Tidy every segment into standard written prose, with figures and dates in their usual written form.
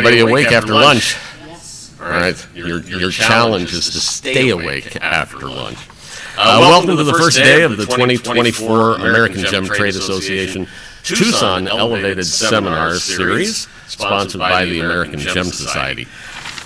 everybody awake after lunch? All right, your challenge is to stay awake after lunch. Welcome to the first day of the 2024 American Gem Trade Association Tucson Elevated Seminar Series, sponsored by the American Gem Society.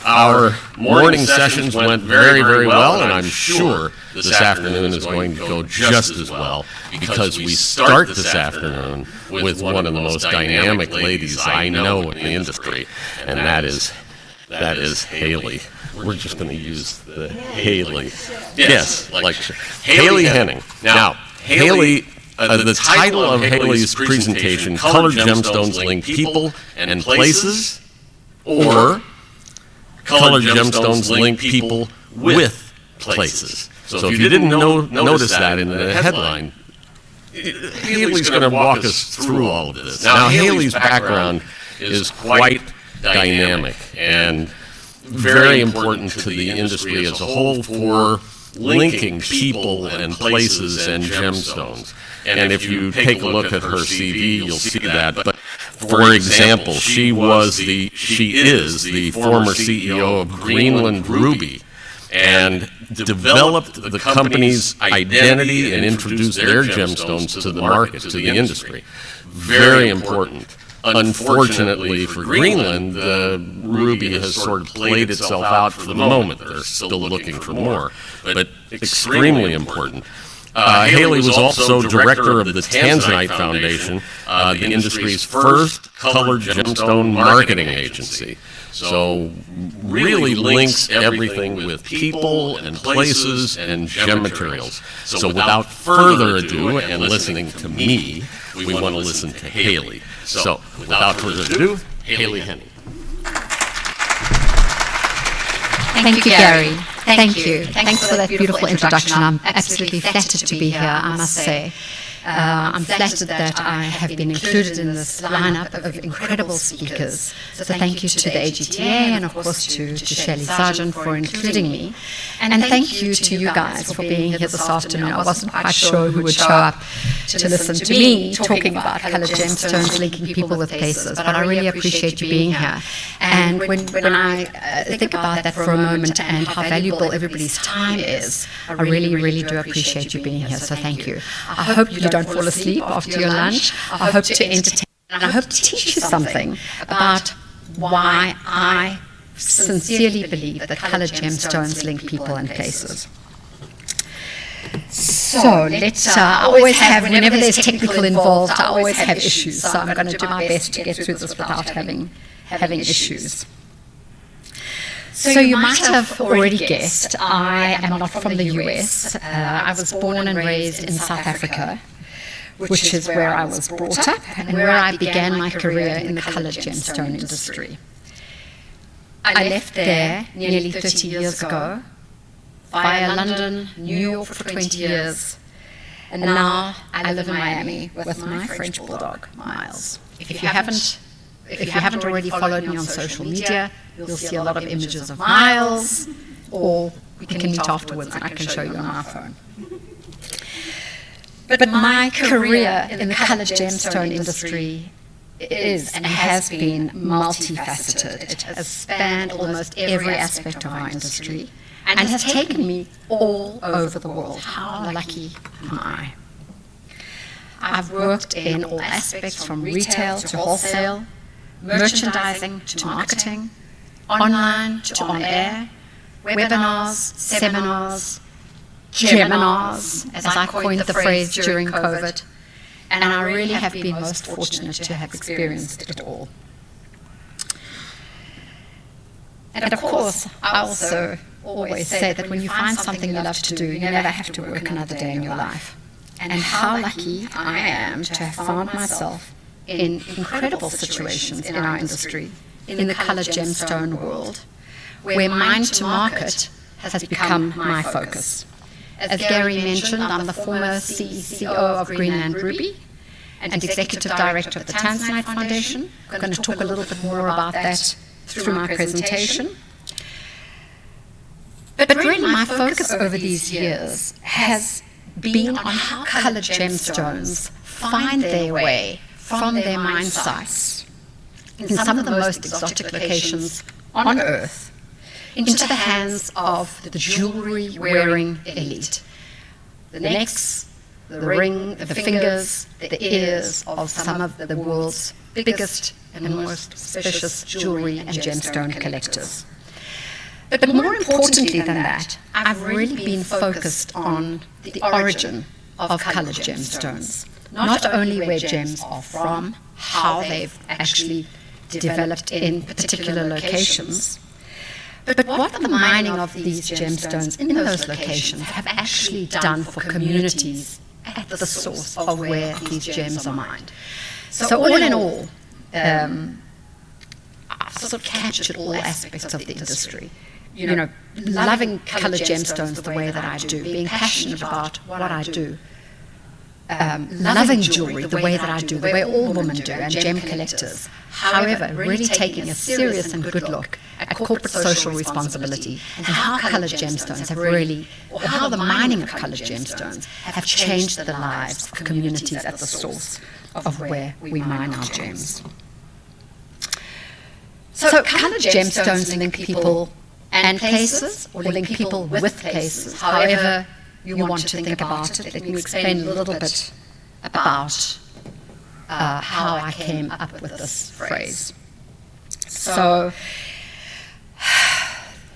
Our morning sessions went very, very well, and I'm sure this afternoon is going to go just as well, because we start this afternoon with one of the most dynamic ladies I know in the industry, and that is Hayley. We're just going to use the Hayley. Yes, like Hayley Henning. Now, Hayley, the title of Hayley's presentation, Colored Gemstones Link People and Places, or Colored Gemstones Link People with Places. So if you didn't notice that in the headline, Hayley's going to walk us through all of this. Now, Hayley's background is quite dynamic and very important to the industry as a whole for linking people and places and gemstones. And if you take a look at her CV, you'll see that. But for example, she is the former CEO of Greenland Ruby, and developed the company's identity and introduced their gemstones to the market, to the industry. Very important. Unfortunately for Greenland, the ruby has sort of played itself out for the moment. They're still looking for more, but extremely important. Hayley was also director of the Tanzanite Foundation, the industry's first colored gemstone marketing agency. So really links everything with people and places and gem materials. So without further ado, and listening to me, we want to listen to Hayley. So without further ado, Hayley Henning. Thank you, Gary. Thank you. Thanks for that beautiful introduction. I'm absolutely flattered to be here, I must say. I'm flattered that I have been included in this lineup of incredible speakers. So thank you to the AGTA and, of course, to Shelley Sargent for including me. And thank you to you guys for being here this afternoon. I wasn't quite sure who would show up to listen to me talking about colored gemstones linking people with places, but I really appreciate you being here. And when I think about that for a moment and how valuable everybody's time is, I really, really do appreciate you being here. So thank you. I hope you don't fall asleep after your lunch. I hope to entertain and I hope to teach you something about why I sincerely believe that colored gemstones link people and places. So let's always have, whenever there's technical involved, I always have issues. So I'm going to do my best to get through this without having issues. So you might have already guessed, I am not from the US. I was born and raised in South Africa, which is where I was brought up and where I began my career in the colored gemstone industry. I left there nearly 30 years ago, via London, New York for 20 years, and now I live in Miami with my French bulldog, Miles. If you haven't already followed me on social media, you'll see a lot of images of Miles, or we can meet afterwards and I can show you on our phone. But my career in the colored gemstone industry is and has been multifaceted. It has spanned almost every aspect of our industry and has taken me all over the world. How lucky am I? I've worked in all aspects, from retail to wholesale, merchandising to marketing, online to on-air, webinars, seminars, geminars, as I coined the phrase during COVID, and I really have been most fortunate to have experienced it all. And of course, I also always say that when you find something you love to do, you never have to work another day in your life. And how lucky I am to have found myself in incredible situations in our industry, in the colored gemstone world, where mind to market has become my focus. As Gary mentioned, I'm the former CCO of Greenland Ruby and Executive Director of the Tanzanite Foundation. I'm going to talk a little bit more about that through my presentation. But really my focus over these years has been on how colored gemstones find their way from their mine sites in some of the most exotic locations on Earth into the hands of the jewelry-wearing elite. The necks, the ring, the fingers, the ears of some of the world's biggest and most precious jewelry and gemstone collectors. But more importantly than that, I've really been focused on the origin of coloured gemstones. Not only where gems are from, how they've actually developed in particular locations, but what the mining of these gemstones in those locations have actually done for communities at the source of where these gems are mined. So all in all, I've sort of captured all aspects of the industry. You know, loving coloured gemstones the way that I do, being passionate about what I do, loving jewelry the way that I do, the way all women do, and gem collectors. However, really taking a serious and good look at corporate social responsibility and how coloured gemstones have really, or how the mining of coloured gemstones have changed the lives of communities at the source of where we mine our gems. So coloured gemstones link people and places, or link people with places, however you want to think about it. Let me explain a little bit about how I came up with this phrase. So,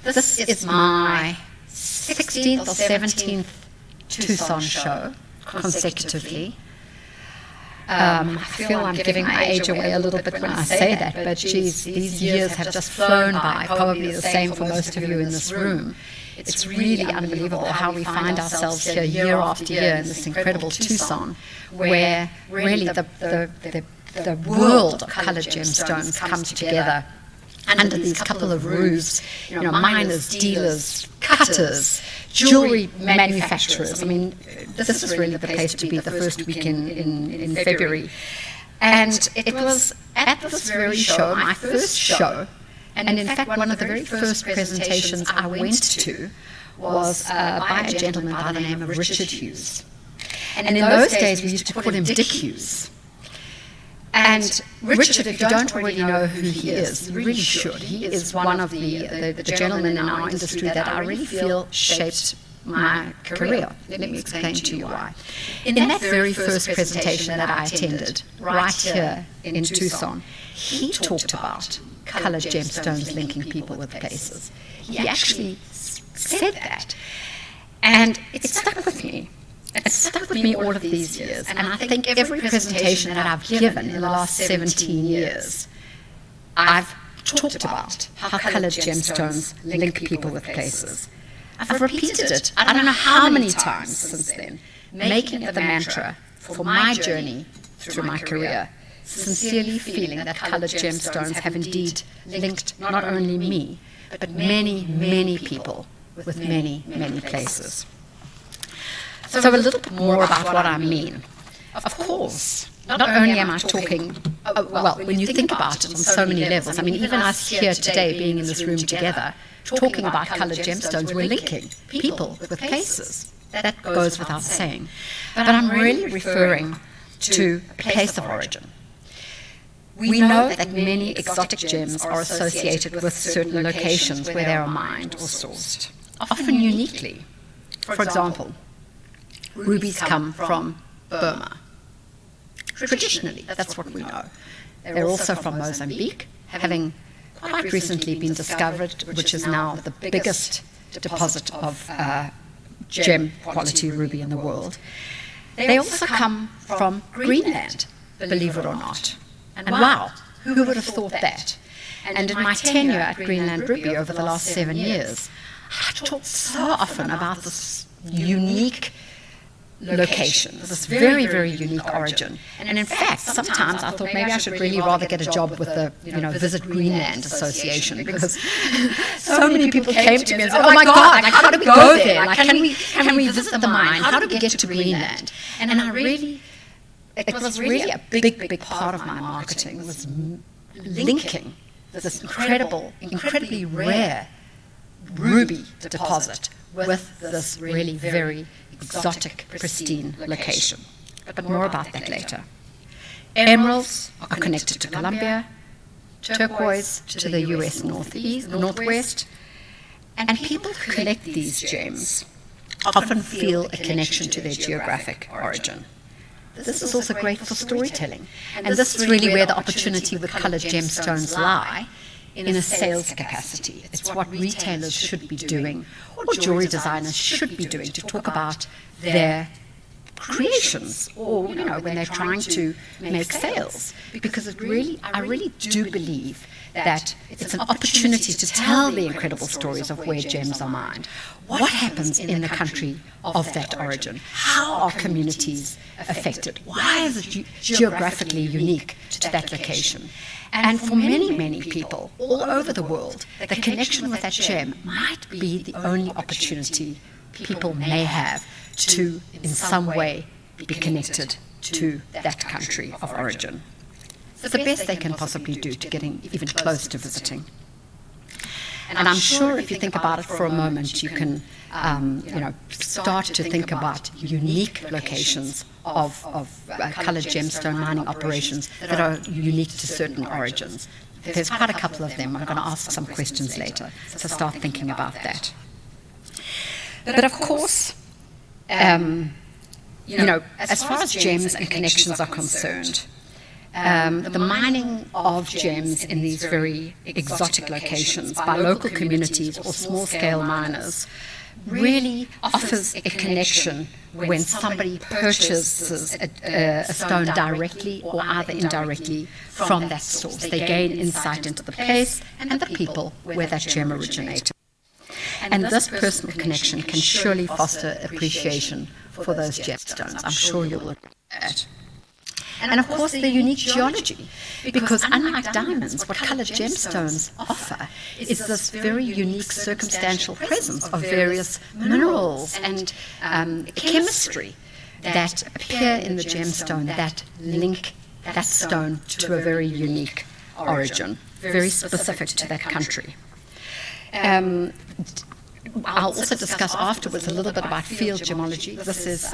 this is my 16th or 17th Tucson show consecutively. I feel I'm giving my age away a little bit when I say that, but geez, these years have just flown by, probably the same for most of you in this room. It's really unbelievable how we find ourselves here year after year in this incredible Tucson, where really the world of coloured gemstones comes together under these couple of roofs. You know, miners, dealers, cutters, jewelry manufacturers. I mean, this is really the place to be the first week in February. And it was at this very show, my first show, and in fact one of the very first presentations I went to was by a gentleman by the name of Richard Hughes. And in those days we used to call him Dick Hughes. And Richard, if you don't already know who he is, you really should. He is one of the gentlemen in our industry that I really feel shaped my career. Let me explain to you why. In that very first presentation that I attended, right here in Tucson, he talked about coloured gemstones linking people with places. He actually said that. And it stuck with me. It's stuck with me all of these years, and I think every presentation that I've given in the last 17 years, I've talked about how coloured gemstones link people with places. I've repeated it, I don't know how many times since then, making it the mantra for my journey through my career, sincerely feeling that coloured gemstones have indeed linked not only me, but many, many people with many, many places. So a little bit more about what I mean. Of course, not only am I talking, well, when you think about it on so many levels, I mean, even us here today being in this room together, talking about coloured gemstones, we're linking people with places. That goes without saying. But I'm really referring to a place of origin. We know that many exotic gems are associated with certain locations where they are mined or sourced, often uniquely. For example, rubies come from Burma. Traditionally, that's what we know. They're also from Mozambique, having quite recently been discovered, which is now the biggest deposit of gem quality ruby in the world. They also come from Greenland, believe it or not. And wow, who would have thought that? And in my tenure at Greenland Ruby over the last 7 years, I talked so often about this unique location, this very, very unique origin. And in fact, sometimes I thought maybe I should really rather get a job with the Visit Greenland Association, because so many people came to me and said, oh my God, like, how do we go there? Like, can we visit the mine? How do we get to Greenland? And I really, it was really a big part of my marketing, was linking this incredibly rare ruby deposit with this really very exotic, pristine location. But more about that later. Emeralds are connected to Colombia, turquoise to the US northwest. And people who collect these gems often feel a connection to their geographic origin. This is also great for storytelling. And this is really where the opportunity with coloured gemstones lie, in a sales capacity. It's what retailers should be doing, or jewelry designers should be doing, to talk about their creations, or when they're trying to make sales. Because I really do believe that it's an opportunity to tell the incredible stories of where gems are mined. What happens in the country of that origin? How are communities affected? Why is it geographically unique to that location? And for many, many people all over the world, the connection with that gem might be the only opportunity people may have to, in some way, be connected to that country of origin. It's the best they can possibly do to getting even close to visiting. And I'm sure if you think about it for a moment, you can start to think about unique locations of coloured gemstone mining operations that are unique to certain origins. There's quite a couple of them. I'm going to ask some questions later, so start thinking about that. But of course, as far as gems and connections are concerned, the mining of gems in these very exotic locations by local communities or small-scale miners really offers a connection when somebody purchases a stone directly or either indirectly from that source. They gain insight into the place and the people where that gem originated. And this personal connection can surely foster appreciation for those gemstones. I'm sure you'll agree with that. And of course, the unique geology, because unlike diamonds, what coloured gemstones offer is this very unique circumstantial presence of various minerals and chemistry that appear in the gemstone that link that stone to a very unique origin, very specific to that country. I'll also discuss afterwards a little bit about field gemology. This is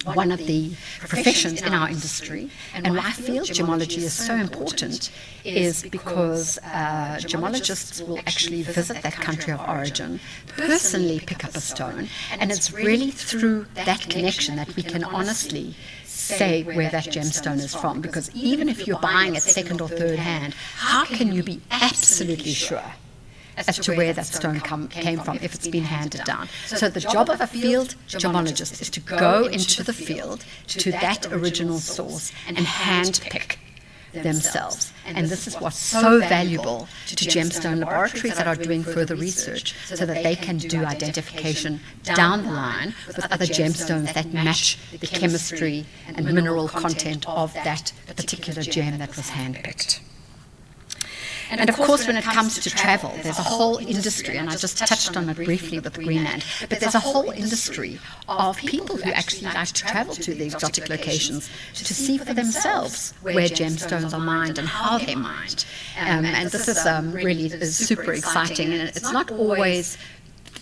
one of the professions in our industry, and why field gemology is so important is because gemologists will actually visit that country of origin, personally pick up a stone, and it's really through that connection that we can honestly say where that gemstone is from. Because even if you're buying it second or third hand, how can you be absolutely sure as to where that stone came from if it's been handed down? So the job of a field gemologist is to go into the field to that original source and hand-pick themselves. And this is what's so valuable to gemstone laboratories that are doing further research, so that they can do identification down the line with other gemstones that match the chemistry and mineral content of that particular gem that was hand-picked. And of course, when it comes to travel, there's a whole industry, and I just touched on it briefly with Greenland, but there's a whole industry of people who actually like to travel to the exotic locations to see for themselves where gemstones are mined and how they're mined. And this is really super exciting, and it's not always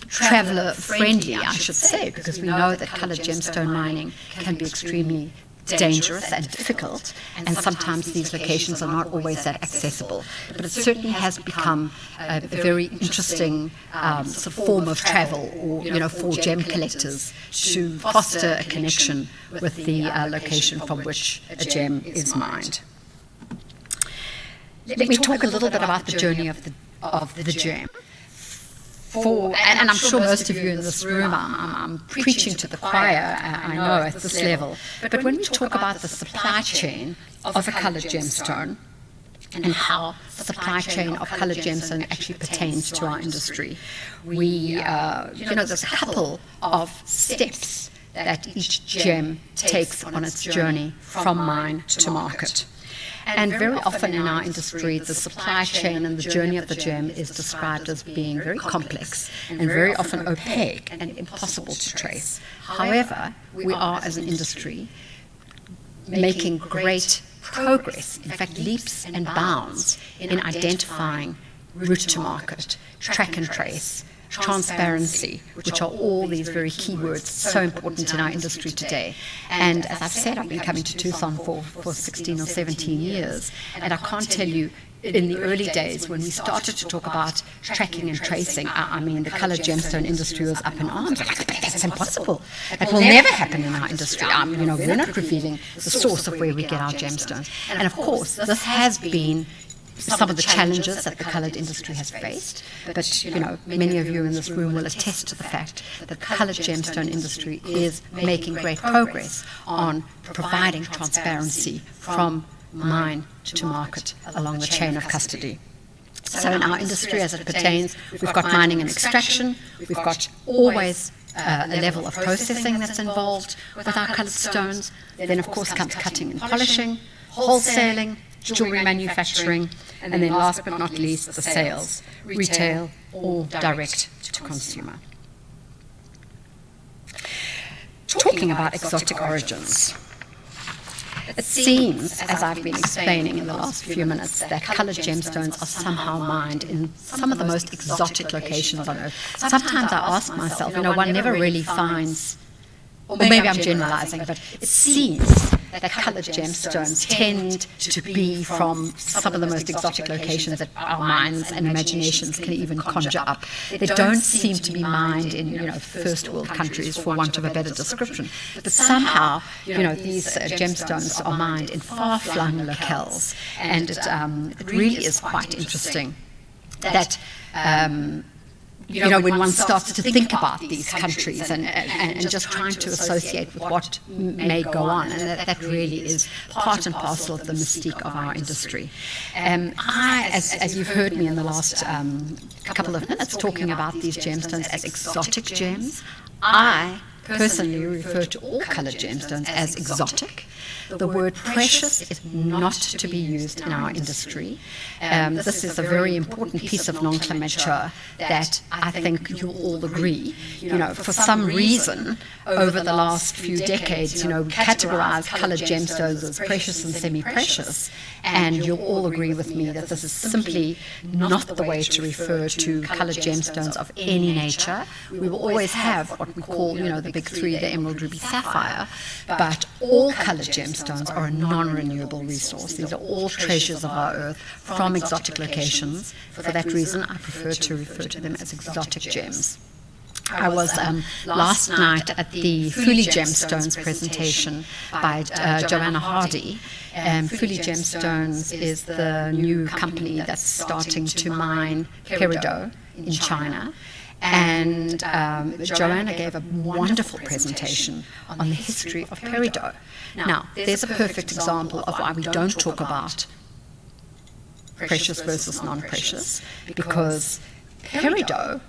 traveller friendly, I should say, because we know that coloured gemstone mining can be extremely dangerous and difficult, and sometimes these locations are not always that accessible. But it certainly has become a very interesting sort of form of travel, or for gem collectors to foster a connection with the location from which a gem is mined. Let me talk a little bit about the journey of the gem. And I'm sure most of you in this room, I'm preaching to the choir, I know, at this level. But when we talk about the supply chain of a coloured gemstone, and how the supply chain of coloured gemstone actually pertains to our industry, there's a couple of steps that each gem takes on its journey from mine to market. And very often in our industry, the supply chain and the journey of the gem is described as being very complex and very often opaque and impossible to trace. However, we are, as an industry, making great progress, in fact, leaps and bounds in identifying route to market, track and trace, transparency, which are all these very key words so important in our industry today. And as I've said, I've been coming to Tucson for 16 or 17 years, and I can't tell you in the early days, when we started to talk about tracking and tracing, I mean, the coloured gemstone industry was up in arms. That's impossible. That will never happen in our industry. We're not revealing the source of where we get our gemstones. And of course, this has been some of the challenges that the coloured industry has faced. But, many of you in this room will attest to the fact that the coloured gemstone industry is making great progress on providing transparency from mine to market along the chain of custody. So in our industry, as it pertains, we've got mining and extraction, we've got always a level of processing that's involved with our coloured stones. Then, of course, comes cutting and polishing, wholesaling, jewellery manufacturing, and then last but not least, the sales, retail or direct to consumer. Talking about exotic origins, it seems, as I've been explaining in the last few minutes, that coloured gemstones are somehow mined in some of the most exotic locations on Earth. Sometimes I ask myself, one never really finds, or maybe I'm generalizing, but it seems that coloured gemstones tend to be from some of the most exotic locations that our minds and imaginations can even conjure up. They don't seem to be mined in, first world countries, for want of a better description. But somehow, these gemstones are mined in far-flung locales. And it really is quite interesting that when one starts to think about these countries and just trying to associate with what may go on, and that really is part and parcel of the mystique of our industry. As you've heard me in the last couple of minutes talking about these gemstones as exotic gems, I personally refer to all coloured gemstones as exotic. The word precious is not to be used in our industry. This is a very important piece of nomenclature that I think you'll all agree. For some reason, over the last few decades, we categorize coloured gemstones as precious and semi-precious, and you'll all agree with me that this is simply not the way to refer to coloured gemstones of any nature. We will always have what we call, the big three, the emerald, ruby, sapphire, but all coloured gemstones are a non-renewable resource. These are all treasures of our earth from exotic locations. For that reason, I prefer to refer to them as exotic gems. I was last night at the Fully Gemstones presentation by Joanna Hardy. Fully Gemstones is the new company that's starting to mine peridot in China. And Joanna gave a wonderful presentation on the history of peridot. Now, there's a perfect example of why we don't talk about precious versus non-precious, because peridot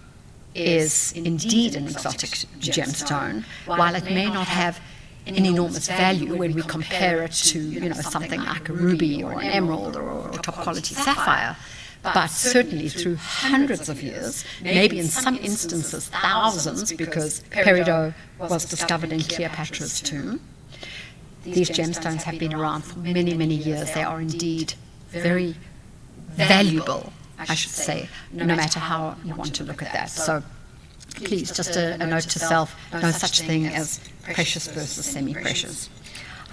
is indeed an exotic gemstone, while it may not have an enormous value when we compare it to, something like a ruby or an emerald or a top quality sapphire. But certainly through hundreds of years, maybe in some instances thousands, because peridot was discovered in Cleopatra's tomb, these gemstones have been around for many, many years. They are indeed very valuable, I should say, no matter how you want to look at that. So please, just a note to self, no such thing as precious versus semi-precious.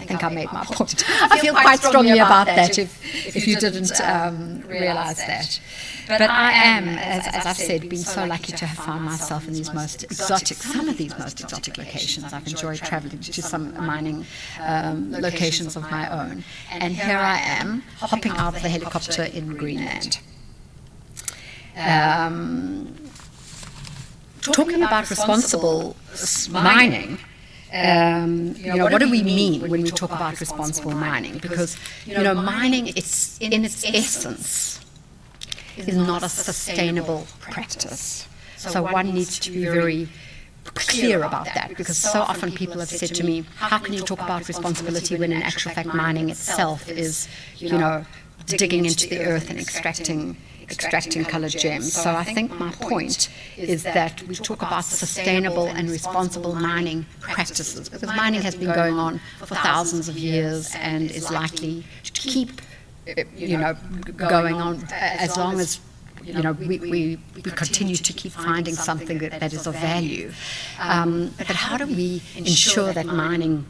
I think I made my point. I feel quite strongly about that if you didn't realize that. But I am, as I've said, been so lucky to have found myself in these some of these most exotic locations. I've enjoyed traveling to some mining locations of my own. And here I am, hopping out of the helicopter in Greenland. Talking about responsible mining, what do we mean when we talk about responsible mining? Because, mining, it's in its essence, is not a sustainable practice. So one needs to be very clear about that, because so often people have said to me, how can you talk about responsibility when in actual fact mining itself is, digging into the earth and extracting coloured gems. So I think my point is that we talk about sustainable and responsible mining practices, because mining has been going on for thousands of years and is likely to keep going on as long as we continue to keep finding something that is of value. But how do we ensure that mining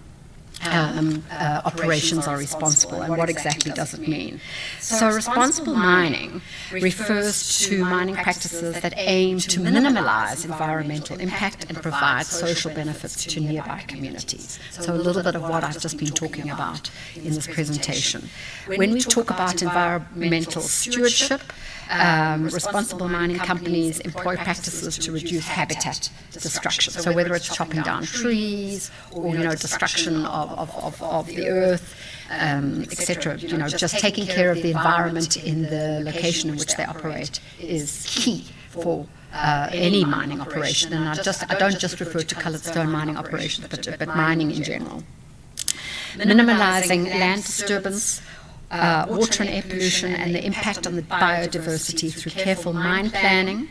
operations are responsible, and what exactly does it mean? So responsible mining refers to mining practices that aim to minimize environmental impact and provide social benefits to nearby communities. So a little bit of what I've just been talking about in this presentation. When we talk about environmental stewardship, responsible mining companies employ practices to reduce habitat destruction. So whether it's chopping down trees or destruction of the earth, etc. Just taking care of the environment in the location in which they operate is key for any mining operation. And I don't just refer to coloured stone mining operations, but mining in general. Minimalising land disturbance, water and air pollution, and the impact on the biodiversity through careful mine planning,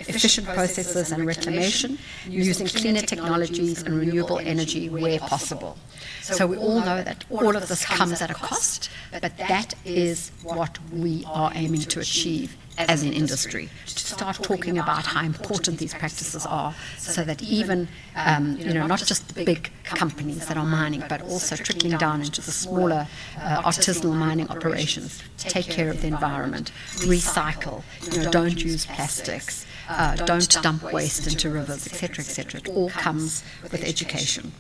efficient processes and reclamation, using cleaner technologies and renewable energy where possible. So we all know that all of this comes at a cost, but that is what we are aiming to achieve as an industry, to start talking about how important these practices are, so that even, not just the big companies that are mining, but also trickling down into the smaller artisanal mining operations, take care of the environment, recycle, don't use plastics, don't dump waste into rivers, etc., etc. It all comes with education.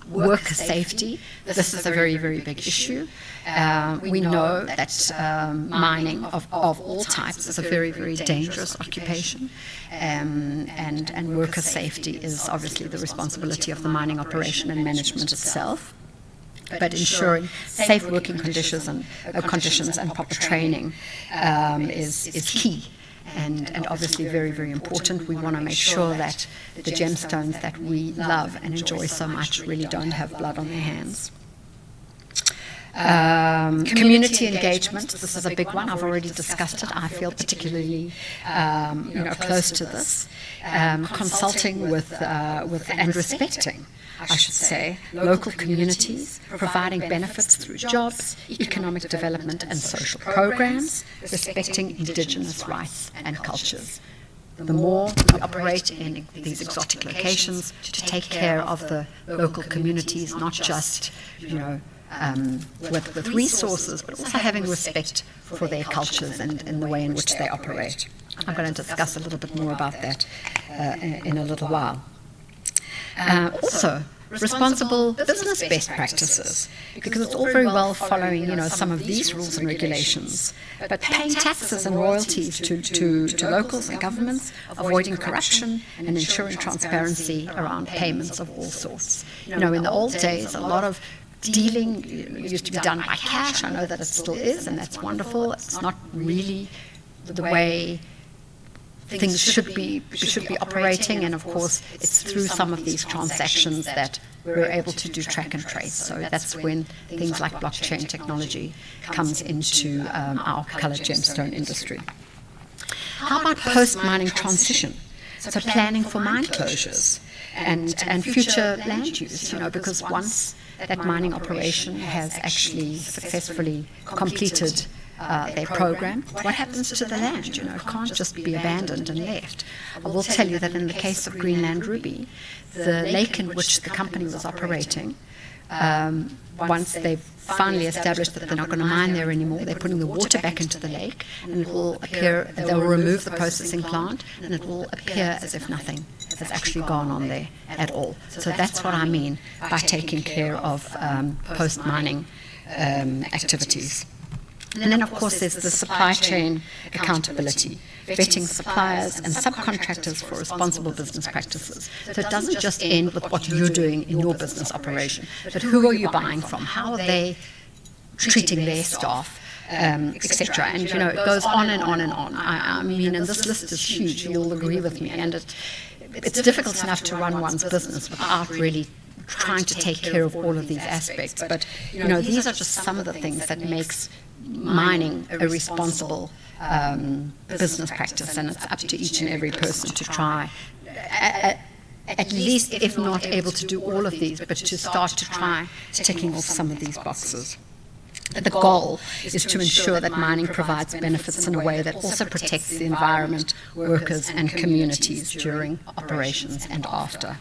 Worker safety, this is a very, very big issue. We know that mining of all types is a very, very dangerous occupation, and worker safety is obviously the responsibility of the mining operation and management itself. But ensuring safe working conditions and proper training is key. And obviously very, very important. We want to make sure that the gemstones that we love and enjoy so much really don't have blood on their hands. Community engagement, this is a big one. I've already discussed it. I feel particularly close to this. Consulting with and respecting, I should say, local communities, providing benefits through jobs, economic development and social programs, respecting Indigenous rights and cultures. The more we operate in these exotic locations to take care of the local communities, not just, with resources, but also having respect for their cultures and the way in which they operate. I'm going to discuss a little bit more about that in a little while. Also, responsible business best practices, because it's all very well following, some of these rules and regulations, but paying taxes and royalties to locals and governments, avoiding corruption, and ensuring transparency around payments of all sorts. In the old days, a lot of dealing used to be done by cash. I know that it still is, and that's wonderful. It's not really the way things should be operating, and of course it's through some of these transactions that we're able to do track and trace. So that's when things like blockchain technology comes into our coloured gemstone industry. How about post-mining transition? So planning for mine closures and future land use, because once that mining operation has actually successfully completed their program, what happens to the land? It can't just be abandoned and left. I will tell you that in the case of Greenland Ruby, the lake in which the company was operating, once they've finally established that they're not going to mine there anymore, they're putting the water back into the lake, and it will appear, they'll remove the processing plant, and it will appear as if nothing has actually gone on there at all. So that's what I mean by taking care of post-mining activities. And then, of course, there's the supply chain accountability, vetting suppliers and subcontractors for responsible business practices. So it doesn't just end with what you're doing in your business operation, but who are you buying from? How are they treating their staff, etc. And, it goes on and on and on. I mean, and this list is huge. You'll agree with me. And it's difficult enough to run one's business without really trying to take care of all of these aspects. But, these are just some of the things that makes mining a responsible business practice, and it's up to each and every person to try, at least if not able to do all of these, but to start to try ticking off some of these boxes. The goal is to ensure that mining provides benefits in a way that also protects the environment, workers and communities during operations and after.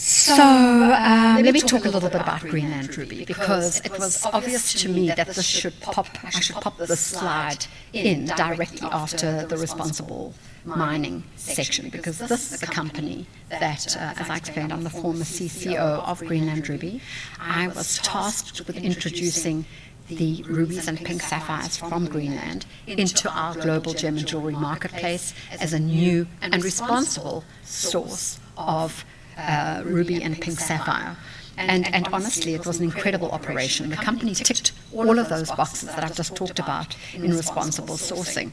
So let me talk a little bit about Greenland Ruby, because it was obvious to me that I should pop this slide in directly after the responsible mining section, because this is a company that, as I explained, I'm the former CCO of Greenland Ruby. I was tasked with introducing the rubies and pink sapphires from Greenland into our global gem and jewelry marketplace as a new and responsible source of ruby and pink sapphire. And honestly, it was an incredible operation. The company ticked all of those boxes that I've just talked about in responsible sourcing.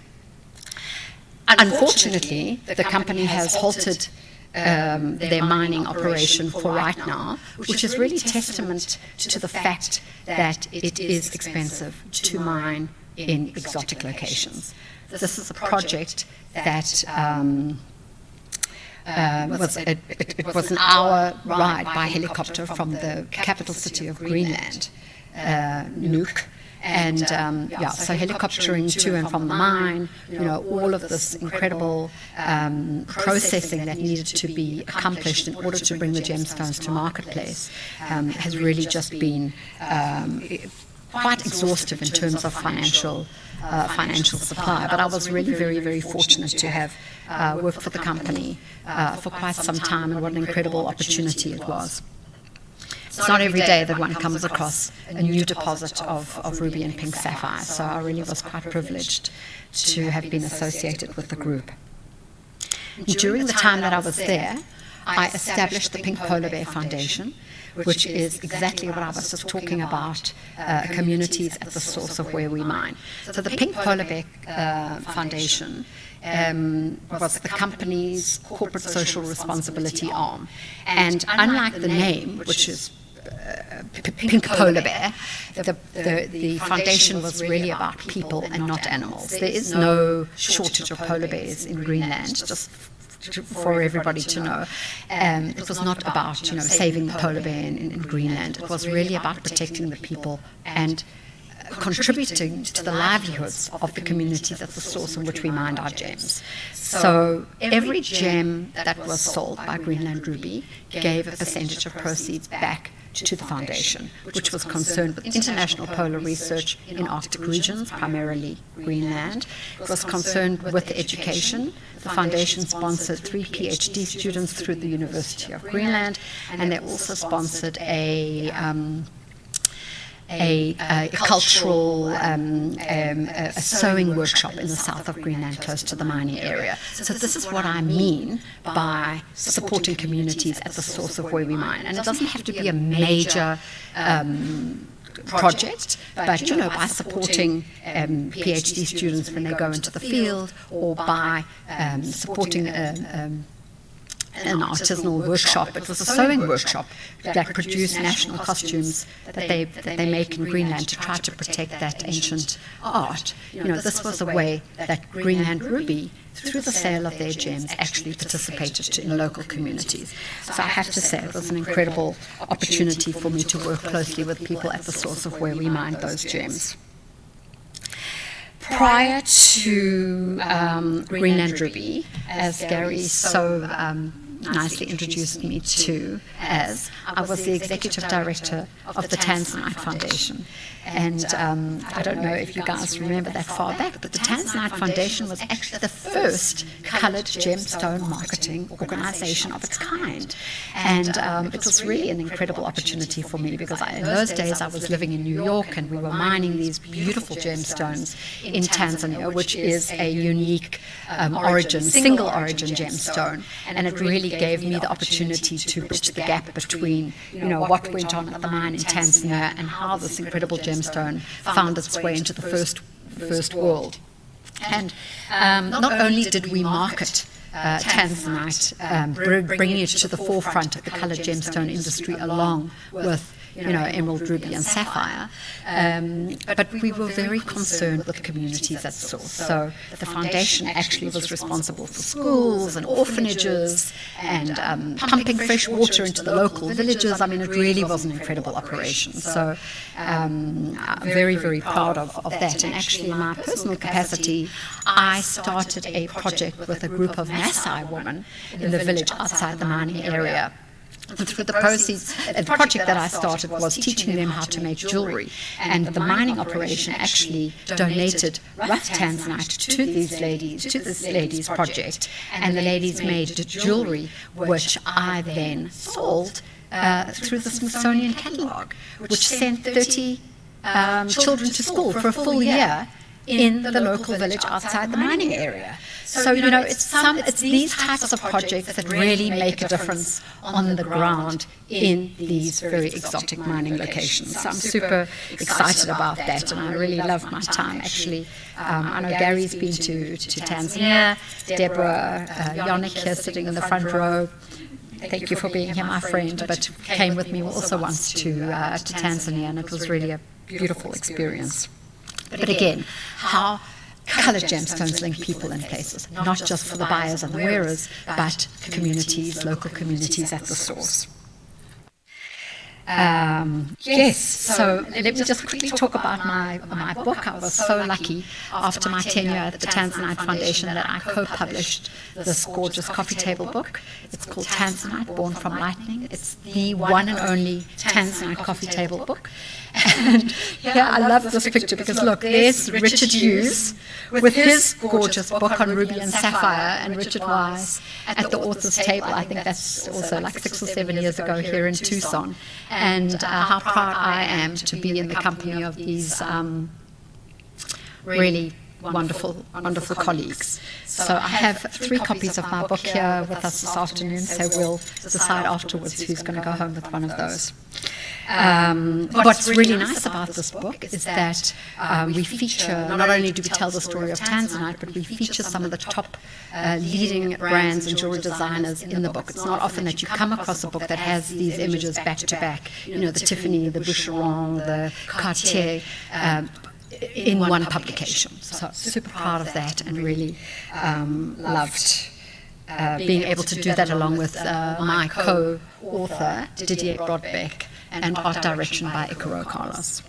Unfortunately, the company has halted their mining operation for right now, which is really testament to the fact that it is expensive to mine in exotic locations. This is a project that it was an hour ride by helicopter from the capital city of Greenland, Nuuk. And so helicoptering to and from the mine, all of this incredible processing that needed to be accomplished in order to bring the gemstones to marketplace has really just been quite exhaustive in terms of financial supply. But I was really very, very fortunate to have worked for the company for quite some time, and what an incredible opportunity it was. It's not every day that one comes across a new deposit of ruby and pink sapphire, so I really was quite privileged to have been associated with the group. During the time that I was there, I established the Pink Polar Bear Foundation, which is exactly what I was just talking about, communities at the source of where we mine. So the Pink Polar Bear Foundation was the company's corporate social responsibility arm. And unlike the name, which is Pink Polar Bear, the foundation was really about people and not animals. There is no shortage of polar bears in Greenland, just for everybody to know. It was not about saving the polar bear in Greenland. It was really about protecting the people and contributing to the livelihoods of the communities at the source in which we mined our gems. So every gem that was sold by Greenland Ruby gave a percentage of proceeds back to the foundation, which was concerned with international polar research in Arctic regions, primarily Greenland. It was concerned with education. The foundation sponsored 3 PhD students through the University of Greenland, and they also sponsored a cultural a sewing workshop in the south of Greenland, close to the mining area. So this is what I mean by supporting communities at the source of where we mine. And it doesn't have to be a major project, but by supporting PhD students when they go into the field, or by supporting an artisanal workshop. It was a sewing workshop that produced national costumes that they make in Greenland to try to protect that ancient art. This was a way that Greenland Ruby, through the sale of their gems, actually participated in local communities. So I have to say it was an incredible opportunity for me to work closely with people at the source of where we mined those gems. Prior to Greenland Ruby, as Gary so nicely introduced me to as, I was the executive director of the Tanzanite Foundation. And I don't know if you guys remember that far back, but the Tanzanite Foundation was actually the first coloured gemstone marketing organisation of its kind. And it was really an incredible opportunity for me, because in those days I was living in New York, and we were mining these beautiful gemstones in Tanzania, which is a unique single origin gemstone. And it really gave me the opportunity to bridge the gap between what went on at the mine in Tanzania and how this incredible gemstone found its way into the first world. And not only did we market Tanzanite, bringing it to the forefront of the coloured gemstone industry along with emerald, ruby and sapphire, but we were very concerned with communities at source. So the foundation actually was responsible for schools and orphanages and pumping fresh water into the local villages. I mean, it really was an incredible operation. So I'm very, very proud of that. And actually, in my personal capacity, I started a project with a group of Maasai women in the village outside the mining area, And through the proceeds, the project that I started was teaching them how to make jewelry. And the mining operation actually donated rough Tanzanite to these ladies, to this ladies' project. And the ladies made jewelry, which I then sold through the Smithsonian catalog, which sent 30 children to school for a full year in the local village outside the mining area. So, you know, it's these types of projects that really make a difference on the ground in these very exotic mining locations. So I'm super excited about that, and I really love my time, actually. I know Gary's been to Tanzania, Deborah, Yannick here sitting in the front row. Thank you for being here, my friend, but came with me also once to Tanzania, and it was really a beautiful experience. But again, how colored gemstones link people in places, not just for the buyers and the wearers, but communities, local communities at the source. Yes, so let me just quickly talk about my book. I was so lucky after my tenure at the Tanzanite Foundation that I co-published this gorgeous coffee table book. It's called Tanzanite, Born from Lightning. It's the one and only Tanzanite coffee table book. And yeah, I love this picture because look, there's Richard Hughes with his gorgeous book on ruby and sapphire, and Richard Wise at the author's table. I think that's also like 6 or 7 years ago here in Tucson. And how proud I am to be in the company of these really wonderful colleagues. So I have 3 copies of my book here with us this afternoon, so we'll decide afterwards who's going to go home with one of those. What's really nice about this book is that we feature, not only do we tell the story of Tanzanite, but we feature some of the top leading brands and jewelry designers in the book. It's not often that you come across a book that has these images back to back, you know, the Tiffany, the Boucheron, the Cartier, in one publication. So super proud of that, and really loved being able to do that along with my co-author, Didier Brodbeck, and art direction by Icaro Carlos.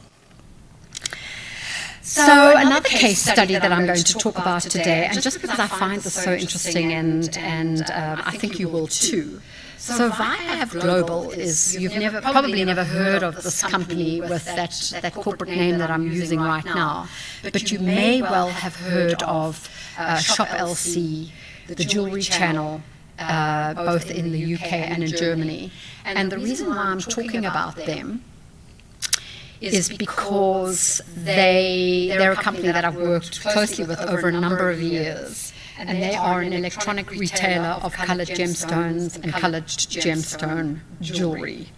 So another case study that I'm going to talk about today, and just because I find this so interesting, and I think you will too. So Vibe Global is, you've probably never heard of this company with that corporate name that I'm using right now, but you may well have heard of Shop LC, the Jewelry Channel, both in the UK and in Germany. And the reason why I'm talking about them is because they're a company that I've worked closely with over a number of years. And they are an electronic retailer of colored gemstones and colored gemstone jewelry,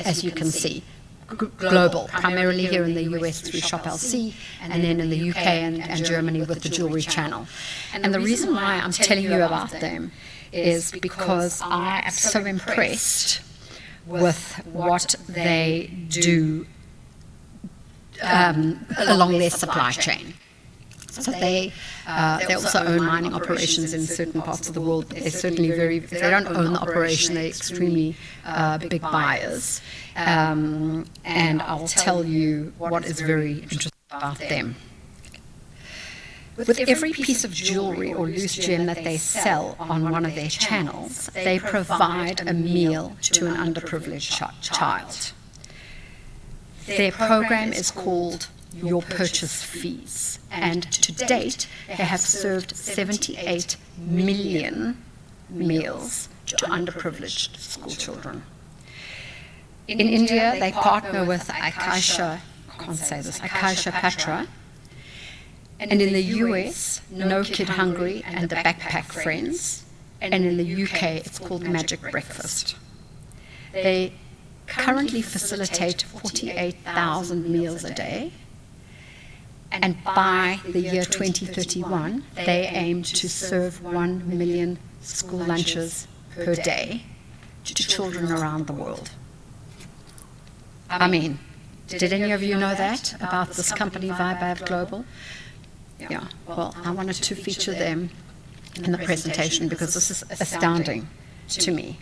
as you can see. Global, primarily here in the US through Shop LC, and then in the UK and Germany with the Jewelry Channel. And the reason why I'm telling you about them is because I am so impressed with what they do along their supply chain. So they also own mining operations in certain parts of the world, but they're certainly they don't own the operation, they're extremely big buyers. And I'll tell you what is very interesting about them. With every piece of jewelry or loose gem that they sell on one of their channels, they provide a meal to an underprivileged child. Their program is called Your Purchase Fees, and to date they have served 78 million meals to underprivileged school children. In India, they partner with Akaisha Patra, and in the US, No Kid Hungry and the Backpack Friends, and in the UK, it's called Magic Breakfast. They currently facilitate 48,000 meals a day, and by the year 2031, they aim to serve 1 million school lunches per day to children around the world. I mean, did any of you know that about this company, Vibe Global? Yeah, well, I wanted to feature them in the presentation because this is astounding to me.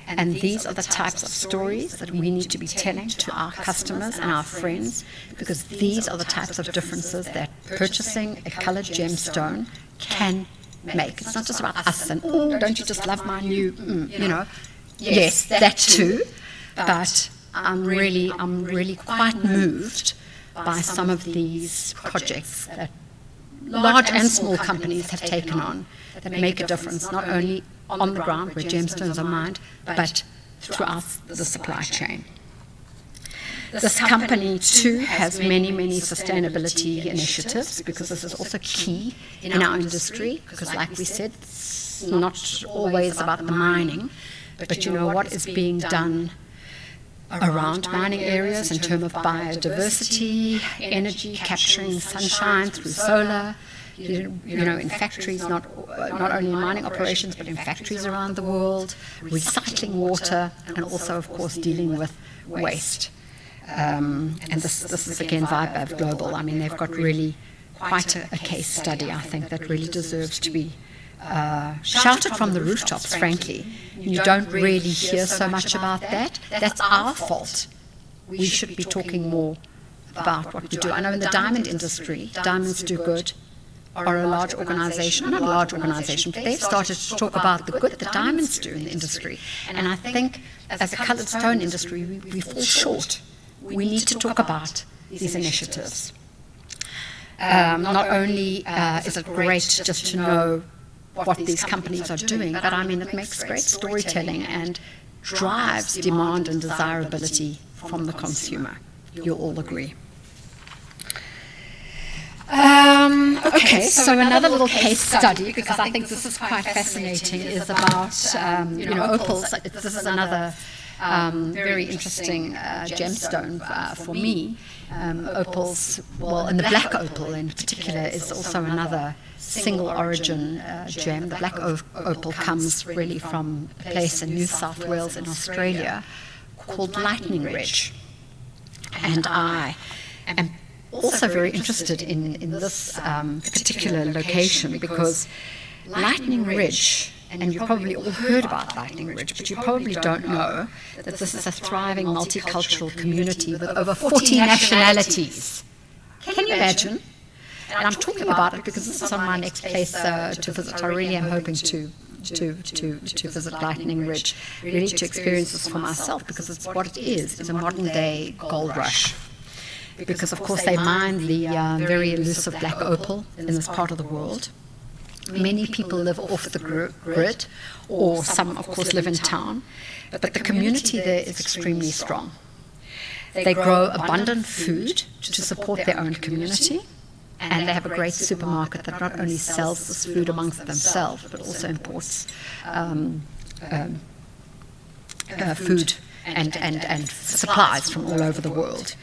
And these are the types of stories that we need to be telling to our customers and our friends, because these are the types of differences that purchasing a colored gemstone can make. It's not just about us and, oh, don't you just love my new, you know. yes, that too, but I'm really quite moved by some of these projects that large and small companies have taken on that make a difference, not only on the ground where gemstones are mined, but throughout the supply chain. This company too has many sustainability initiatives, because this is also key in our industry, because like we said, it's not always about the mining, but you know what is being done around mining areas in terms of biodiversity, energy, capturing sunshine through solar, you know, in factories, not only in mining operations, but in factories around the world, recycling water, and also, of course, dealing with waste. And this is again VibeAv Global. I mean, they've got really quite a case study, I think, that really deserves to be shouted from the rooftops, frankly. You don't really hear so much about that. That's our fault. We should be talking more about what we do. I know in the diamond industry, Diamonds Do Good are a large organization, not a large organization, but they've started to talk about the good that diamonds do in the industry. And I think as a colored stone industry, we fall short. We need to talk about these initiatives. Not only is it great just to know what these companies are doing, but I mean, it makes great storytelling and drives demand and desirability from the consumer. You'll all agree. Okay, so another little case study, because I think this is quite fascinating, is about, opals. This is another very interesting gemstone for me. Opals, well, and the black opal in particular is also another single origin gem. The black opal comes really from a place in New South Wales in Australia called Lightning Ridge. And I am also very interested in this particular location, because Lightning Ridge, and you've probably all heard about Lightning Ridge, but you probably don't know that this is a thriving multicultural community with over 40 nationalities. Can you imagine? And I'm talking about it because this is on my next place to visit. I really am hoping to visit Lightning Ridge, really to experience this for myself, because it's what it is a modern-day gold rush. Because, of course, they mine the very elusive black opal in this part of the world. Many people live off the grid, or some, of course, live in town. But the community there is extremely strong. They grow abundant food to support their own community, and they have a great supermarket that not only sells this food amongst themselves, but also imports food and supplies from all over the world.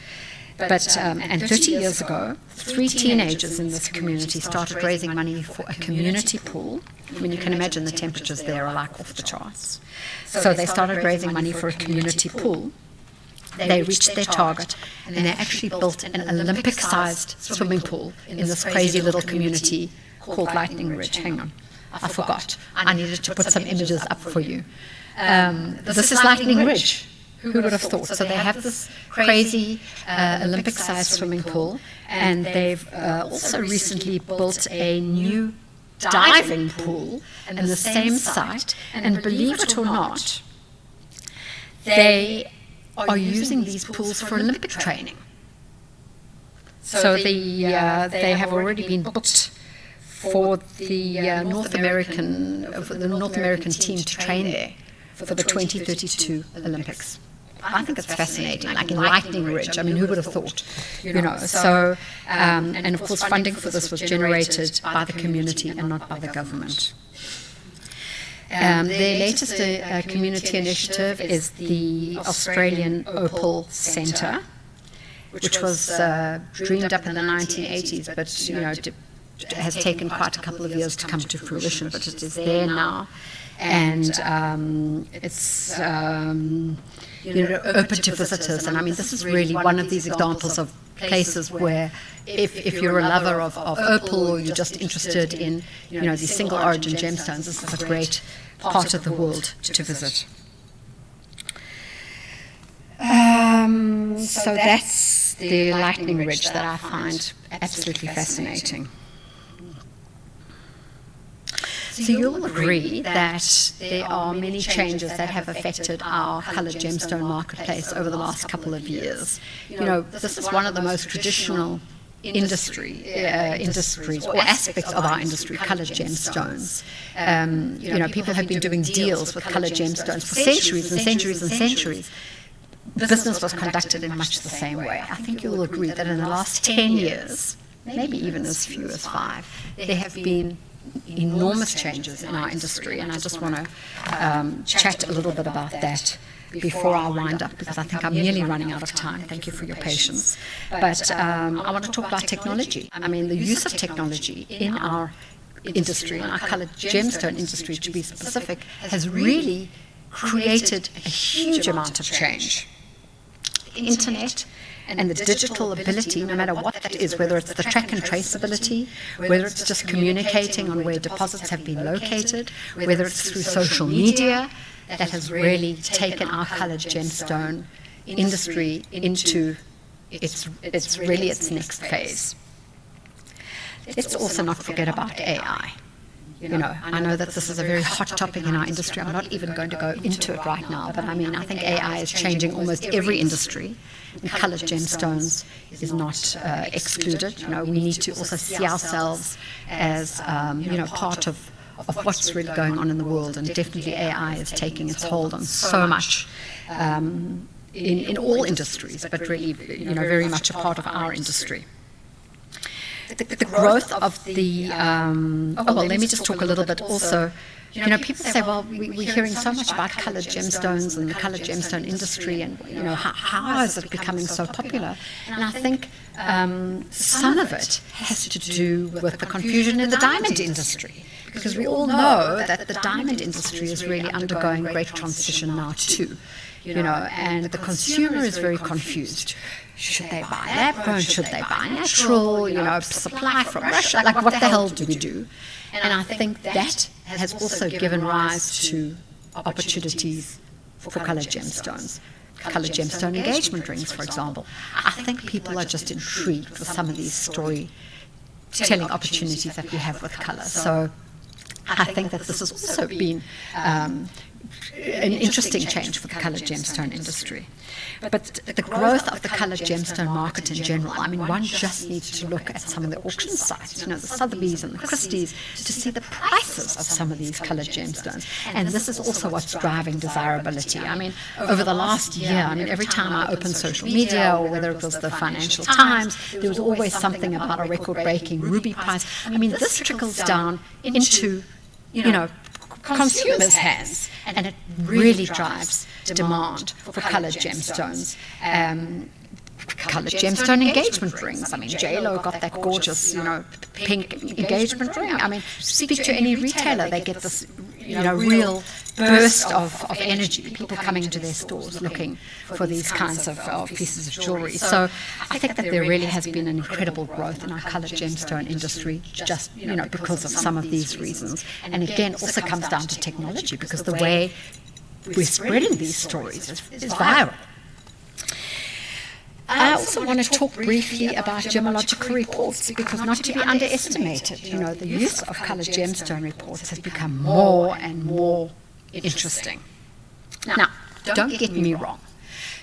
But and 30 years ago, 3 teenagers in this community started raising money for a community pool. I mean, you can imagine the temperatures there are like off the charts. So they started raising money for a community pool. They reached their target, and they actually built an Olympic-sized swimming pool in this crazy little community called Lightning Ridge. Hang on, I forgot. I needed to put some images up for you. This is Lightning Ridge. Who would have thought? So they have this crazy Olympic-sized swimming pool, and they've also recently built a new diving pool in the same site. And believe it or not, they are using these pools for Olympic training. So they have already been booked for the North American team to train there for the 2032 Olympics. I think it's fascinating, like in Lightning Ridge. I mean, who would have thought? So, and of course, funding for this was generated by the community and not by the government. Their latest community initiative is the Australian Opal Centre, which was dreamed up in the 1980s, but has taken quite a couple of years to come to fruition. But it is there now, and it's open to visitors. And I mean, this is really one of these examples of places where, if you're a lover of opal, or you're just interested in these single origin gemstones, this is a great part of the world to visit. So that's the Lightning Ridge that I find absolutely fascinating. So you'll agree that there are many changes that have affected our coloured gemstone marketplace over the last couple of years. This is one of the most traditional industries or aspects of our industry, coloured gemstones. People have been doing deals with coloured gemstones for centuries and centuries and centuries. Business was conducted in much the same way. I think you'll agree that in the last 10 years, maybe even as few as 5, there have been enormous changes in our industry, and I just want to chat a little bit about that before I wind up, because I think I'm nearly running out of time. Thank you for your patience. But I want to talk about technology. I mean, the use of technology in our industry, in our coloured gemstone industry to be specific, has really created a huge amount of change. The internet and the digital ability, no matter what that is, whether it's the track and trace ability, whether it's just communicating on where deposits have been located, whether it's through social media, that has really taken our coloured gemstone industry into its next phase. Let's also not forget about AI. I know that this is a very hot topic in our industry. I'm not even going to go into it right now, but I think AI is changing almost every industry, and coloured gemstones is not excluded. We need to also see ourselves as part of what's really going on in the world, and definitely AI is taking its hold on so much in all industries, but really very much a part of our industry. The growth of the let me just talk a little bit also. People say, well, we're hearing so much about coloured gemstones and the coloured gemstone industry, and how is it becoming so popular? And I think some of it has to do with the confusion in the diamond industry, because we all know that the diamond industry is really undergoing great transition now too. And the consumer is very confused. Should they buy lab-grown? Should they buy natural? Supply from Russia? Like, what the hell do we do? And I think that has also given rise to opportunities for coloured gemstones. Coloured gemstone engagement rings, for example. I think people are just intrigued with some of these storytelling opportunities that we have with colour. So I think that this has also been an interesting change for the coloured gemstone industry. But the growth of the coloured gemstone market in general, one just needs to look at some of the auction sites, the Sotheby's and the Christie's, to see the prices of some of these coloured gemstones. And this is also what's driving desirability. Over the last year, every time I opened social media, or whether it was the Financial Times, there was always something about a record-breaking ruby price. This trickles down into, consumers' hands, and it really drives demand for coloured gemstones. Coloured gemstone engagement rings. J-Lo got that gorgeous, pink engagement ring. Speak to any retailer, they get this, real burst of energy. People coming into their stores looking for these kinds of pieces of jewellery. So I think that there really has been an incredible growth in our coloured gemstone industry, just because of some of these reasons. And again, also comes down to technology, because the way we're spreading these stories is viral. I also want to talk briefly about gemological reports, because not to be underestimated, the use of coloured gemstone reports has become more and more interesting. Now, don't get me wrong,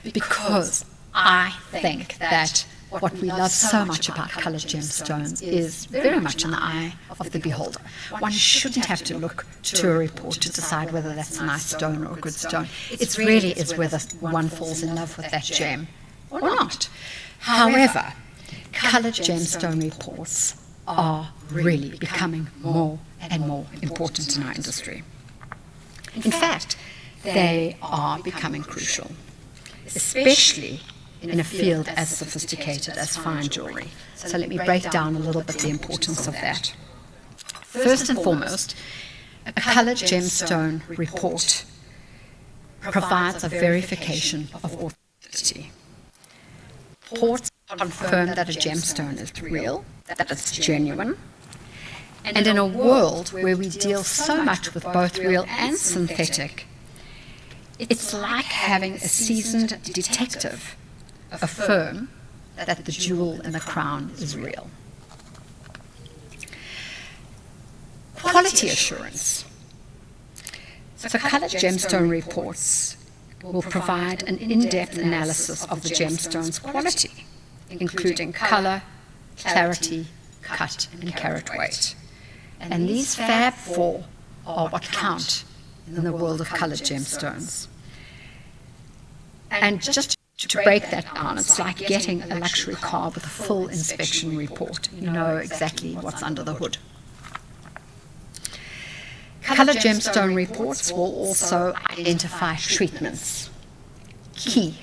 because I think that what we love so much about coloured gemstones is very much in the eye of the beholder. One shouldn't have to look to a report to decide whether that's a nice stone or a good stone. It really is whether one falls in love with that gem or not. However, coloured gemstone reports are really becoming more and more important in our industry. In fact, they are becoming crucial, especially in a field as sophisticated as fine jewellery. So let me break down a little bit the importance of that. First and foremost, a coloured gemstone report provides a verification of authenticity. Reports confirm that a gemstone is real, that it's genuine. And in a world where we deal so much with both real and synthetic, it's like having a seasoned detective affirm that the jewel in the crown is real. Quality assurance. So coloured gemstone reports will provide an in-depth analysis of the gemstone's quality, including colour, clarity, cut, and carat weight. And these Fab 4 are what count in the world of coloured gemstones. And just to break that down, it's like getting a luxury car with a full inspection report. You know exactly what's under the hood. Coloured gemstone reports will also identify treatments. Key.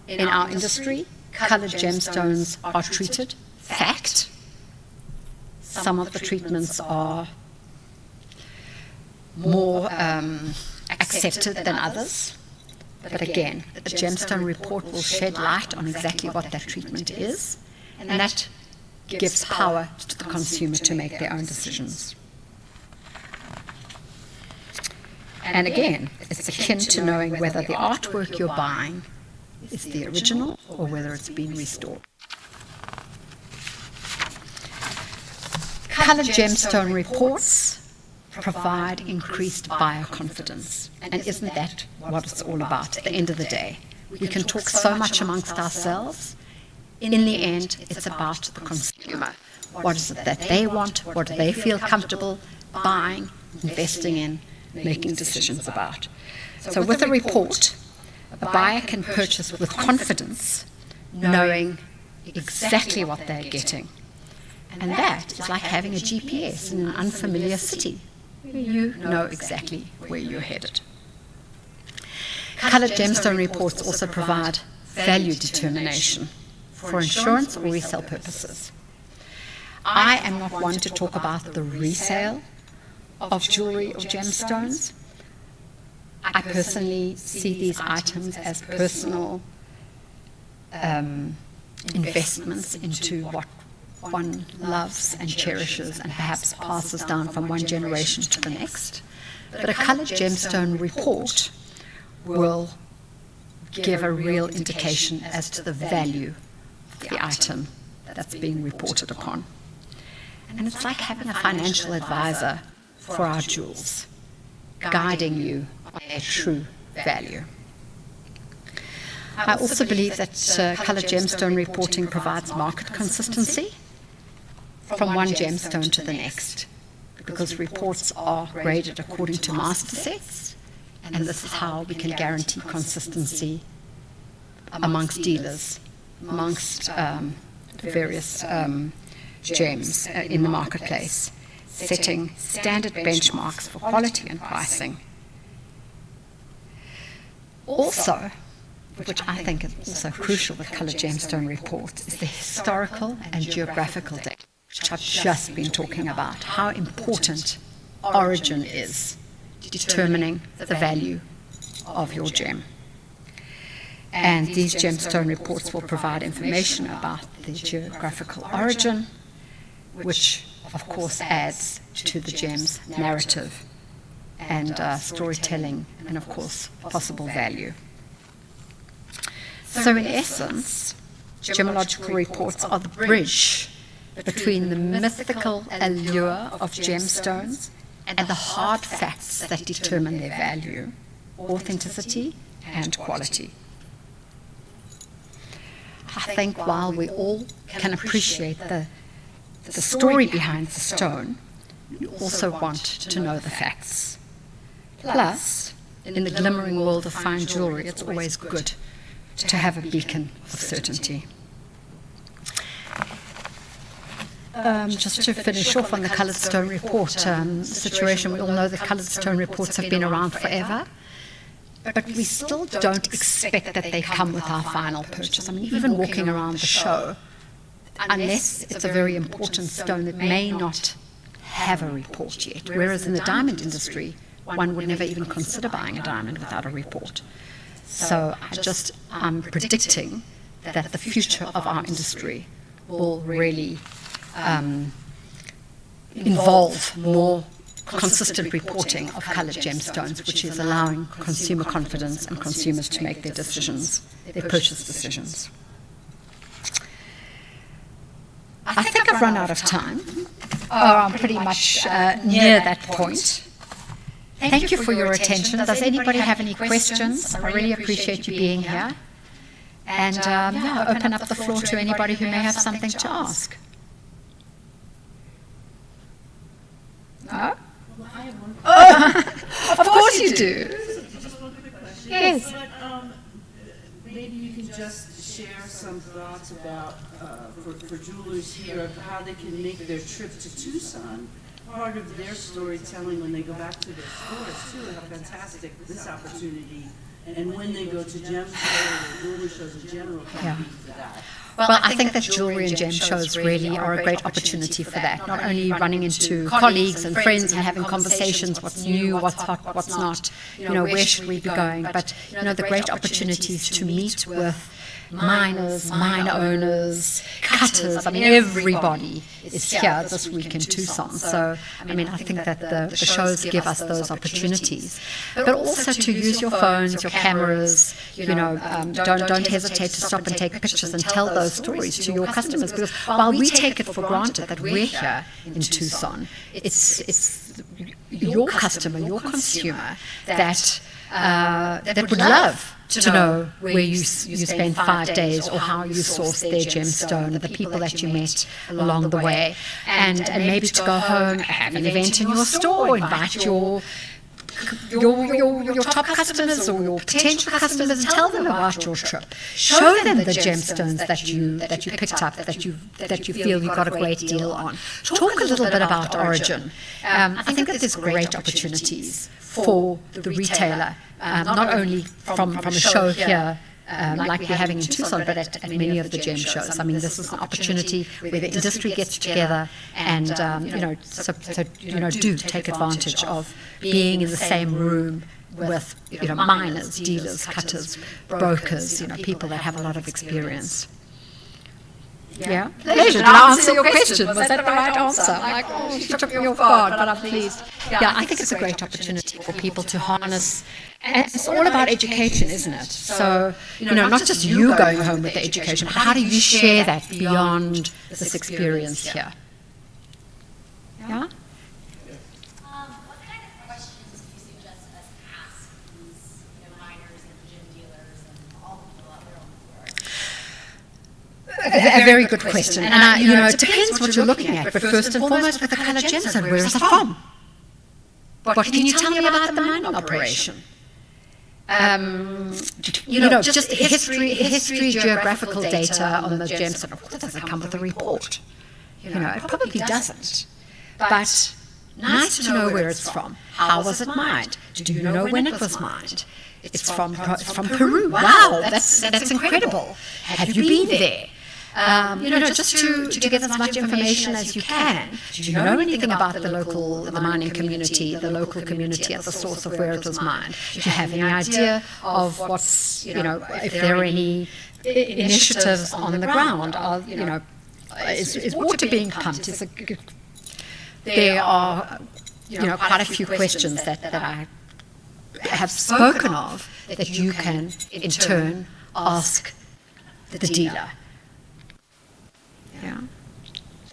In our industry, coloured gemstones are treated. Fact. Some of the treatments are more accepted than others. But again, the gemstone report will shed light on exactly what that treatment is, and that gives power to the consumer to make their own decisions. And again, it's akin to knowing whether the artwork you're buying is the original or whether it's been restored. Coloured gemstone reports provide increased buyer confidence. And isn't that what it's all about at the end of the day? We can talk so much amongst ourselves. In the end, it's about the consumer. What is it that they want? What do they feel comfortable buying, investing in, making decisions about? So with a report, a buyer can purchase with confidence, knowing exactly what they're getting. And that is like having a GPS in an unfamiliar city. You know exactly where you're headed. Coloured gemstone reports also provide value determination for insurance or resale purposes. I am not one to talk about the resale of jewelry or gemstones. I personally see these items as personal investments into what one loves and cherishes and perhaps passes down from one generation to the next. But a coloured gemstone report will give a real indication as to the value of the item that's being reported upon. And it's like having a financial advisor for our jewels, guiding you on their true value. I also believe that coloured gemstone reporting provides market consistency from one gemstone to the next, because reports are graded according to master sets, and this is how we can guarantee consistency amongst dealers, amongst various gems in the marketplace, setting standard benchmarks for quality and pricing. Also, which I think is also crucial with coloured gemstone reports, is the historical and geographical data, which I've just been talking about, how important origin is determining the value of your gem. And these gemstone reports will provide information about the geographical origin, which of course adds to the gem's narrative and storytelling and of course possible value. So in essence, gemological reports are the bridge between the mythical allure of gemstones and the hard facts that determine their value, authenticity, and quality. I think while we all can appreciate the story behind the stone, we also want to know the facts. Plus, in the glimmering world of fine jewelry, it's always good to have a beacon of certainty. Just to finish off on the coloured stone report situation, we all know that coloured stone reports have been around forever, but we still don't expect that they come with our final purchase. I mean, even walking around the show, unless it's a very important stone, it may not have a report yet, whereas in the diamond industry, one would never even consider buying a diamond without a report. So I'm predicting that the future of our industry will really involve more consistent reporting of coloured gemstones, which is allowing consumer confidence and consumers to make their decisions, their purchase decisions. I think I've run out of time. I'm pretty much near that point. Thank you for your attention. Does anybody have any questions? I really appreciate you being here. And open up the floor to anybody who may have something to ask. No? Of course you do. Just one quick question. Yes. But maybe you can just share some thoughts about, for jewelers here, of how they can make their trip to Tucson part of their storytelling when they go back to their stores, too, and how fantastic this opportunity, and when they go to gem shows or jewelry shows in general, can be for that. Well, I think that jewelry and gem shows really are a great opportunity for that. Not only running into colleagues and friends and having conversations, what's new, what's hot, what's not, where should we be going, but, the great opportunities to meet with miners, mine owners, cutters. I mean, everybody is here this week in Tucson. So, I think that the shows give us those opportunities. But also to use your phones, your cameras, don't hesitate to stop and take pictures and tell those stories to your customers. Because while we take it for granted that we're here in Tucson, it's your customer, your consumer that would love to know where you spent 5 days or how you sourced their gemstone, or the people that you met along the way, and maybe to go home, have an event in your store, invite your top customers or your potential customers and tell them about your trip. Show them the gemstones that you picked up, that you feel you got a great deal on. Talk a little bit about origin. I think that there's great opportunities for the retailer, not only from a show here, like we're having in Tucson, but at many of the gem shows. This is an opportunity where the industry gets together and, do take advantage of being in the same room with, miners, dealers, cutters, brokers, people that have a lot of experience. Yeah. Pleasure to answer your question. Was that the right answer? You took me off guard, but I'm pleased. Yeah, I think it's a great opportunity for people to harness. And it's all about education, isn't it? So, not just you going home with the education, but how do you share that beyond this experience here? Yeah? What kind of questions do you suggest us ask these miners and gem dealers and all the people out there on the floor? A very good question. And, it depends what you're looking at. But first and foremost, with the colored gemstone, where is it from? What can you tell me about the mining operation? Just history, geographical data on the gemstone. Of course, does it come with a report? It probably doesn't. But nice to know where it's from. How was it mined? Do you know when it was mined? It's from Peru. Wow, that's incredible. Have you been there? Just to get as much information as you can. Do you know anything about the mining community, the local community at the source of where it was mined? Do you have any idea of what's, if there are any initiatives on the ground? Is water being pumped? There are, quite a few questions that I have spoken of that you can, in turn, ask the dealer. Yeah.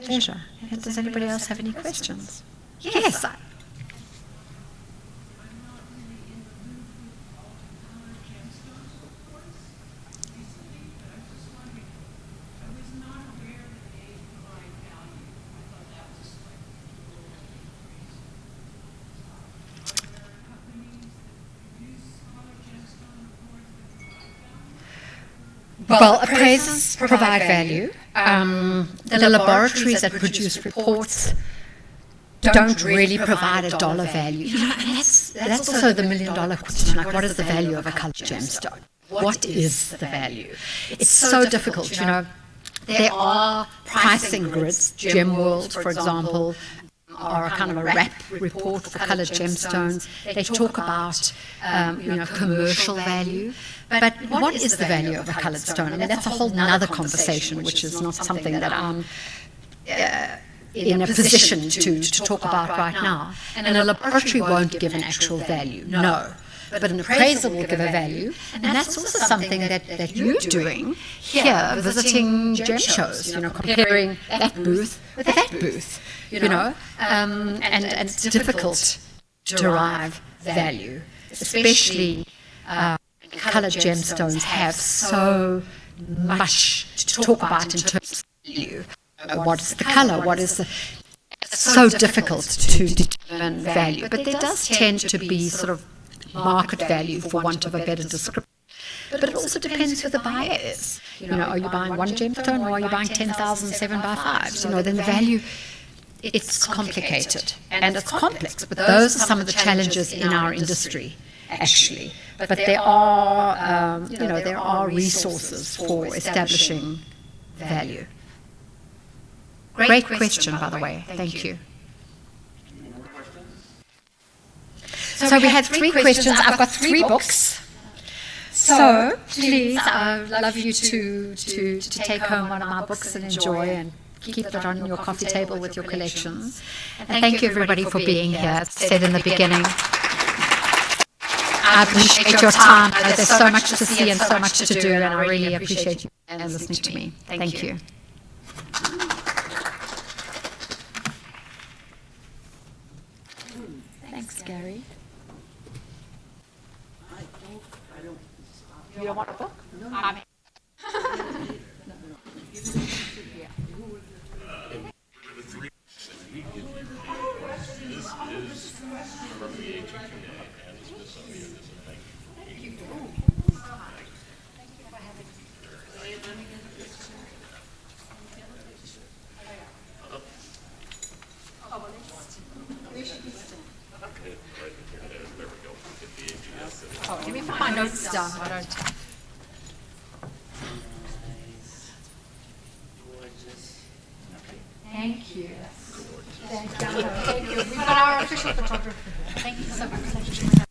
Pleasure. Does anybody else have any questions? Yes. Well, appraisers provide value. The laboratories that produce reports don't really provide a dollar value. And that's also the million-dollar question. Like, what is the value of a colored gemstone? What is the value? It's so difficult. There are pricing grids. Gemworld, for example, are a kind of a wrap report for colored gemstones. They talk about, commercial value. But what is the value of a colored stone? That's a whole nother conversation, which is not something that I'm in a position to talk about right now. And a laboratory won't give an actual value, no. but an appraisal will give a value, and that's also something that you're doing here, visiting gem shows, comparing that booth with that booth, and it's difficult to derive value, especially coloured gemstones have so much to talk about in terms of value. What is the colour? What is the... It's so difficult to determine value, but there does tend to be sort of market value, for want of a better description. But it also depends who the buyer is. Are you buying one gemstone, or are you buying 10,000 7x5s? Then the value, it's complicated and it's complex. But those are some of the challenges in our industry, actually. But there are, there are resources for establishing value. Great question, by the way. Thank you. So we had 3 questions. I've got 3 books. So please, I'd love you to take home one of my books and enjoy and keep it on your coffee table with your collections. And thank you, everybody, for being here. As I said in the beginning, I appreciate your time. There's so much to see and so much to do, and I really appreciate you listening to me. Thank you. Thanks, Gary. You don't want a book? No. Oh, let me put my notes down. I don't. Thank you. Thank you. We've got our official photographer. Thank you so much.